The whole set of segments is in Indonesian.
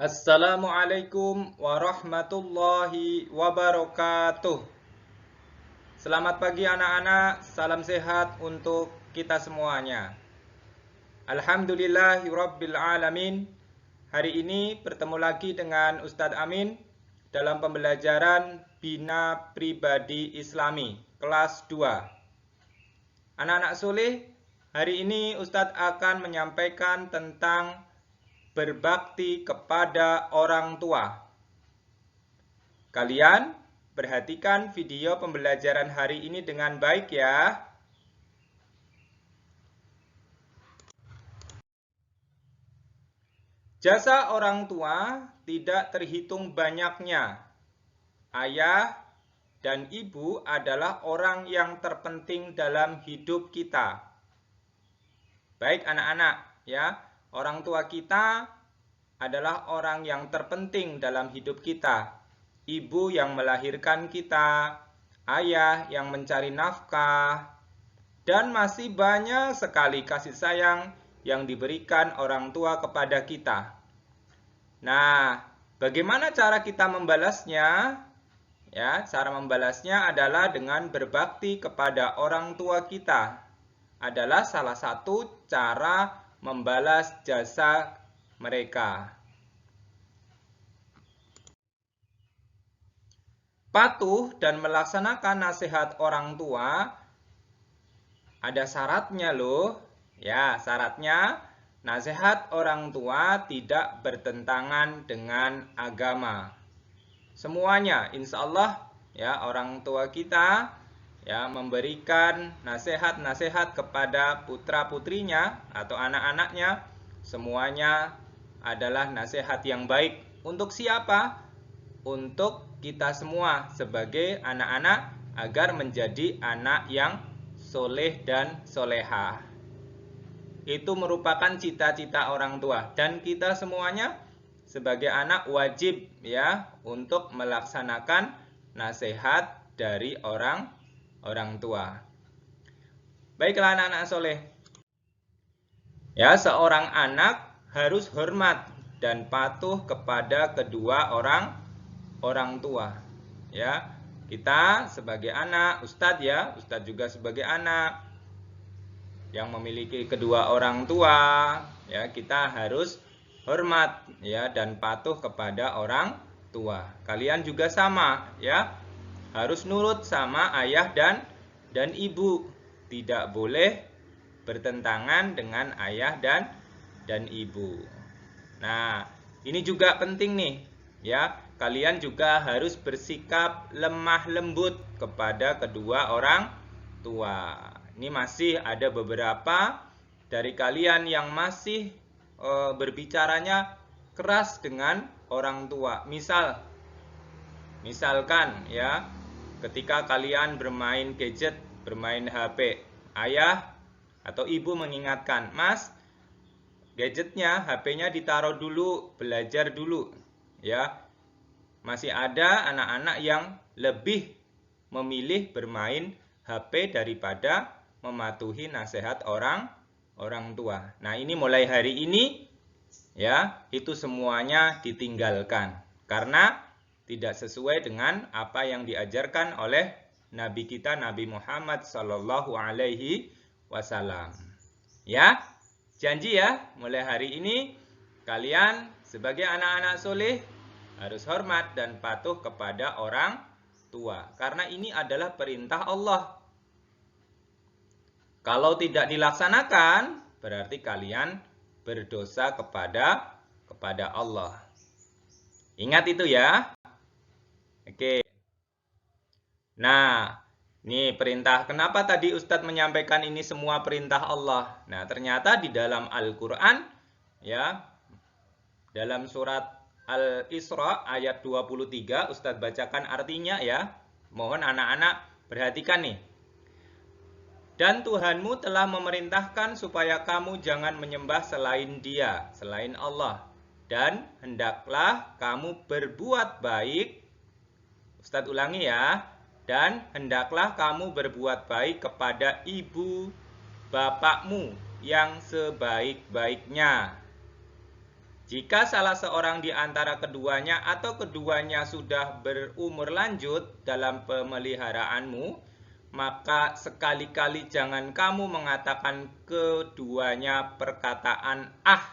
Assalamualaikum warahmatullahi wabarakatuh. Selamat pagi anak-anak, salam sehat untuk kita semuanya. Alhamdulillahirabbil alamin. Hari ini bertemu lagi dengan Ustadz Amin dalam pembelajaran Bina Pribadi Islami kelas 2. Anak-anak soleh, hari ini Ustadz akan menyampaikan tentang berbakti kepada orang tua. Kalian perhatikan video pembelajaran hari ini dengan baik ya. Jasa orang tua tidak terhitung banyaknya. Ayah dan ibu adalah orang yang terpenting dalam hidup kita. Baik anak-anak ya, orang tua kita adalah orang yang terpenting dalam hidup kita. Ibu yang melahirkan kita, ayah yang mencari nafkah, dan masih banyak sekali kasih sayang yang diberikan orang tua kepada kita. Nah, bagaimana cara kita membalasnya? Ya, cara membalasnya adalah dengan berbakti kepada orang tua kita. Adalah salah satu cara membalas jasa mereka. Patuh dan melaksanakan nasihat orang tua ada syaratnya loh. Ya, syaratnya nasihat orang tua tidak bertentangan dengan agama. Semuanya insya Allah ya, orang tua kita ya memberikan nasihat-nasihat kepada putra-putrinya atau anak-anaknya, semuanya adalah nasihat yang baik. Untuk siapa? Untuk kita semua sebagai anak-anak agar menjadi anak yang soleh dan solehah. Itu merupakan cita-cita orang tua, dan kita semuanya sebagai anak wajib ya untuk melaksanakan nasihat dari orang tua. Baiklah anak-anak soleh. Ya, seorang anak harus hormat dan patuh kepada kedua orang tua. Ya, kita sebagai anak, Ustadz ya, Ustadz juga sebagai anak yang memiliki kedua orang tua, ya kita harus hormat ya dan patuh kepada orang tua. Kalian juga sama ya, harus nurut sama ayah dan ibu. Tidak boleh bertentangan dengan ayah dan ibu. Nah, ini juga penting nih ya. Kalian juga harus bersikap lemah lembut kepada kedua orang tua. Ini masih ada beberapa dari kalian yang masih berbicaranya keras dengan orang tua. Misalkan ya, ketika kalian bermain gadget, bermain HP, ayah atau ibu mengingatkan, "Mas, gadgetnya, HP-nya ditaruh dulu, belajar dulu." Ya, masih ada anak-anak yang lebih memilih bermain HP daripada mematuhi nasihat orang tua. Nah, ini mulai hari ini ya, itu semuanya ditinggalkan karena tidak sesuai dengan apa yang diajarkan oleh Nabi kita Nabi Muhammad Sallallahu Alaihi Wasallam. Ya, janji ya, mulai hari ini kalian sebagai anak-anak soleh harus hormat dan patuh kepada orang tua. Karena ini adalah perintah Allah. Kalau tidak dilaksanakan, berarti kalian berdosa kepada Allah. Ingat itu ya. Oke. Nah, ini perintah. Kenapa tadi Ustadz menyampaikan ini semua perintah Allah? Nah, ternyata di dalam Al-Quran, ya, dalam surat Al-Isra ayat 23, Ustadz bacakan artinya ya. Mohon anak-anak perhatikan nih. Dan Tuhanmu telah memerintahkan supaya kamu jangan menyembah selain Dia, selain Allah. Dan hendaklah kamu berbuat baik. Ustadz ulangi ya. Dan hendaklah kamu berbuat baik kepada ibu bapakmu yang sebaik-baiknya. Jika salah seorang di antara keduanya atau keduanya sudah berumur lanjut dalam pemeliharaanmu, maka sekali-kali jangan kamu mengatakan keduanya perkataan "ah",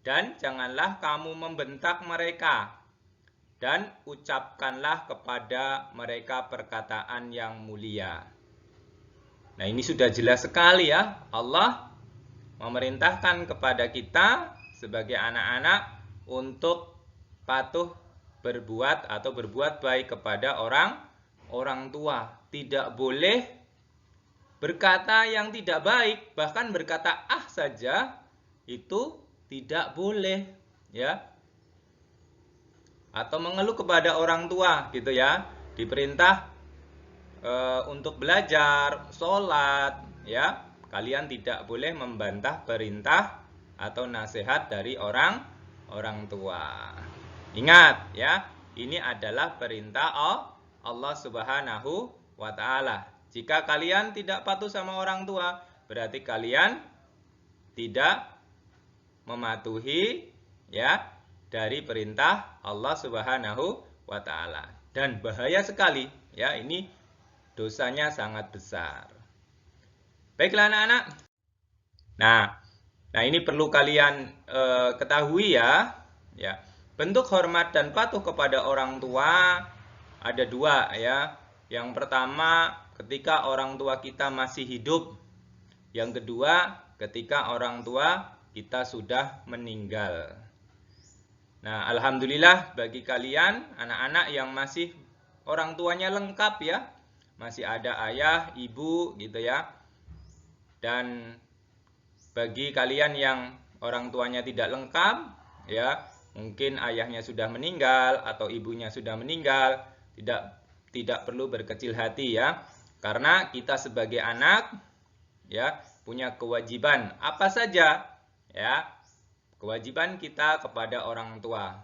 dan janganlah kamu membentak mereka, dan ucapkanlah kepada mereka perkataan yang mulia. Nah, ini sudah jelas sekali ya, Allah memerintahkan kepada kita sebagai anak-anak untuk patuh berbuat atau berbuat baik kepada orang tua. Tidak boleh berkata yang tidak baik, bahkan berkata "ah" saja itu tidak boleh, ya. Atau mengeluh kepada orang tua gitu ya. Diperintah untuk belajar, sholat, ya. Kalian tidak boleh membantah perintah atau nasihat dari orang tua. Ingat ya, ini adalah perintah Allah Subhanahu wa ta'ala. Jika kalian tidak patuh sama orang tua, berarti kalian tidak mematuhi ya dari perintah Allah Subhanahu wa ta'ala. Dan bahaya sekali ya, ini dosanya sangat besar. Baiklah anak-anak. Nah, ini perlu kalian ketahui ya. Bentuk hormat dan patuh kepada orang tua ada dua ya. Yang pertama, ketika orang tua kita masih hidup. Yang kedua, ketika orang tua kita sudah meninggal. Nah, alhamdulillah bagi kalian anak-anak yang masih orang tuanya lengkap ya. Masih ada ayah, ibu gitu ya. Dan bagi kalian yang orang tuanya tidak lengkap, ya, mungkin ayahnya sudah meninggal atau ibunya sudah meninggal, tidak perlu berkecil hati ya. Karena kita sebagai anak ya punya kewajiban apa saja ya. Kewajiban kita kepada orang tua.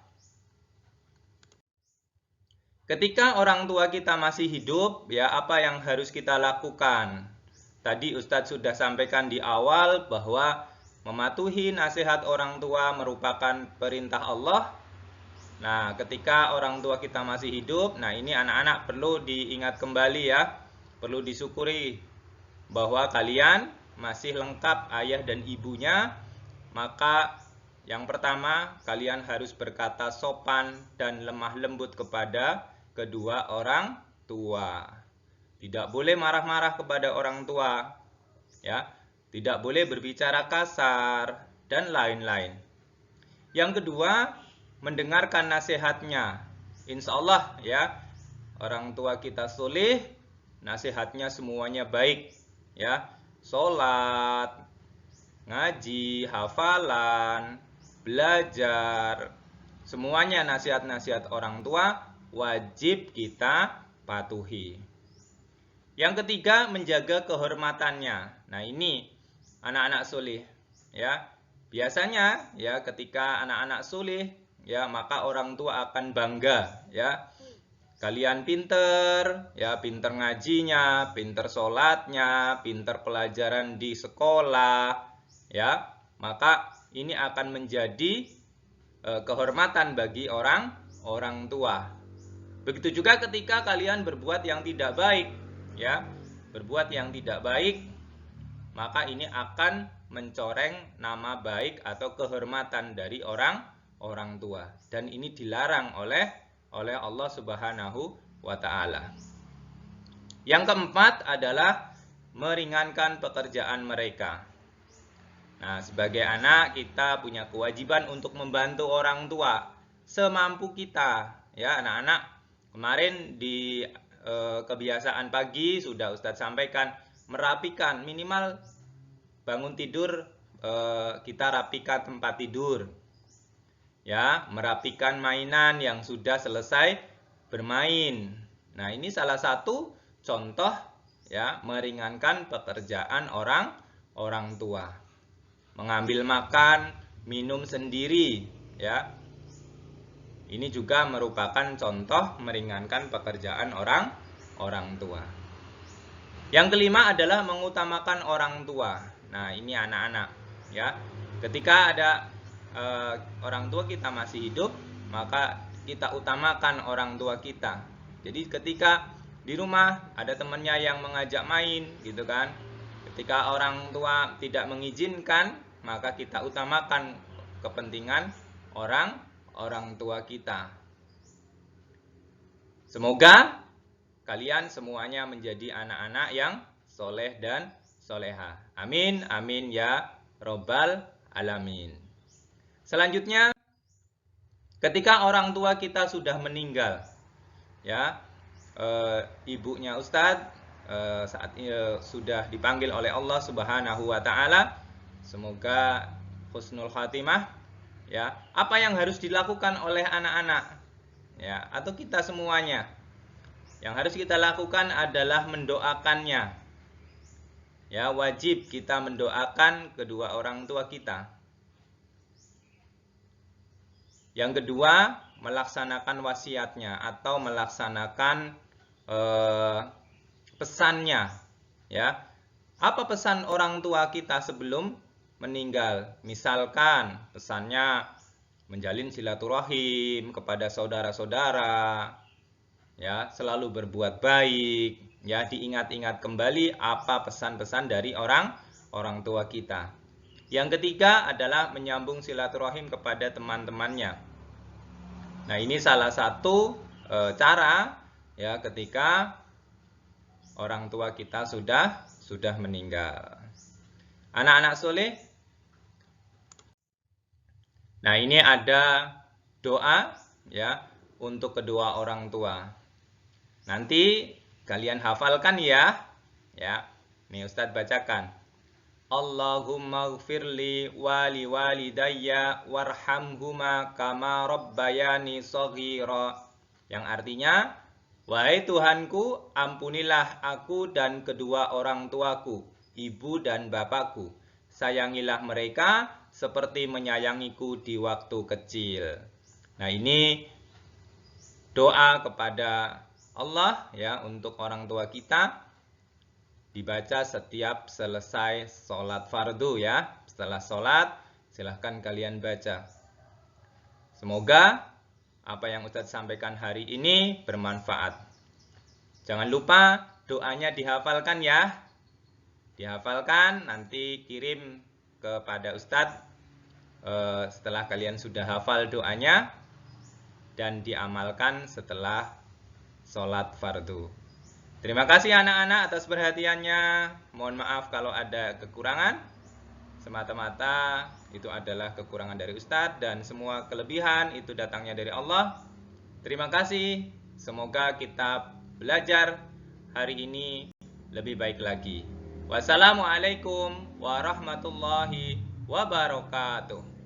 Ketika orang tua kita masih hidup, ya apa yang harus kita lakukan? Tadi Ustadz sudah sampaikan di awal bahwa mematuhi nasihat orang tua merupakan perintah Allah. Nah, ketika orang tua kita masih hidup, nah ini anak-anak perlu diingat kembali ya. Perlu disyukuri bahwa kalian masih lengkap ayah dan ibunya. Maka yang pertama, kalian harus berkata sopan dan lemah lembut kepada kedua orang tua. Tidak boleh marah-marah kepada orang tua, ya. Tidak boleh berbicara kasar dan lain-lain. Yang kedua, mendengarkan nasihatnya. Insya Allah, ya, orang tua kita soleh, nasihatnya semuanya baik, ya. Sholat, ngaji, hafalan, belajar, semuanya nasihat-nasihat orang tua wajib kita patuhi. Yang ketiga, menjaga kehormatannya. Nah, ini anak-anak soleh ya. Biasanya ya ketika anak-anak soleh ya, maka orang tua akan bangga ya. Kalian pinter ya, pinter ngajinya, pinter sholatnya, pinter pelajaran di sekolah ya. Maka ini akan menjadi kehormatan bagi orang tua. Begitu juga ketika kalian berbuat yang tidak baik ya, berbuat yang tidak baik, maka ini akan mencoreng nama baik atau kehormatan dari orang tua, dan ini dilarang oleh Allah Subhanahu wa ta'ala. Yang keempat adalah meringankan pekerjaan mereka. Nah, sebagai anak kita punya kewajiban untuk membantu orang tua semampu kita ya anak-anak. Kemarin di kebiasaan pagi sudah Ustadz sampaikan, merapikan, minimal bangun tidur kita rapikan tempat tidur ya, merapikan mainan yang sudah selesai bermain. Nah, ini salah satu contoh ya meringankan pekerjaan orang tua. Mengambil makan, minum sendiri ya. Ini juga merupakan contoh meringankan pekerjaan orang tua. Yang kelima adalah mengutamakan orang tua. Nah, ini anak-anak ya. Ketika ada orang tua kita masih hidup, maka kita utamakan orang tua kita. Jadi ketika di rumah ada temannya yang mengajak main gitu kan, ketika orang tua tidak mengizinkan, maka kita utamakan kepentingan orang tua kita. Semoga kalian semuanya menjadi anak-anak yang soleh dan soleha. Amin, amin ya robbal alamin. Selanjutnya, ketika orang tua kita sudah meninggal, ya, ibunya Ustadz saat sudah dipanggil oleh Allah Subhanahu wa taala, semoga husnul khatimah, ya. Apa yang harus dilakukan oleh anak-anak, ya, atau kita semuanya? Yang harus kita lakukan adalah mendoakannya. Ya, wajib kita mendoakan kedua orang tua kita. Yang kedua, melaksanakan wasiatnya atau melaksanakan pesannya. Ya, apa pesan orang tua kita sebelum meninggal? Misalkan pesannya menjalin silaturahim kepada saudara-saudara, ya, selalu berbuat baik, ya, diingat-ingat kembali apa pesan-pesan dari orang tua kita. Yang ketiga adalah menyambung silaturahim kepada teman-temannya. Nah, ini salah satu cara, ya, ketika orang tua kita sudah meninggal. Anak-anak soleh. Nah, ini ada doa, ya, untuk kedua orang tua. Nanti kalian hafalkan ya. Ya. Nih Ustadz bacakan. Allahumma gfirli wali walidayya warhamhuma kama rabbayani shaghira. Yang artinya, wahai Tuhanku, ampunilah aku dan kedua orang tuaku, ibu dan bapakku. Sayangilah mereka seperti menyayangiku di waktu kecil. Nah, ini doa kepada Allah, ya, untuk orang tua kita, dibaca setiap selesai sholat fardu, ya. Setelah sholat silahkan kalian baca. Semoga apa yang Ustadz sampaikan hari ini bermanfaat. Jangan lupa doanya dihafalkan ya. Dihafalkan, nanti kirim kepada Ustadz setelah kalian sudah hafal doanya dan diamalkan setelah sholat fardu. Terima kasih anak-anak atas perhatiannya. Mohon maaf kalau ada kekurangan. Semata-mata itu adalah kekurangan dari Ustadz, dan semua kelebihan itu datangnya dari Allah. Terima kasih. Semoga kita belajar hari ini lebih baik lagi. Wassalamualaikum warahmatullahi wabarakatuh.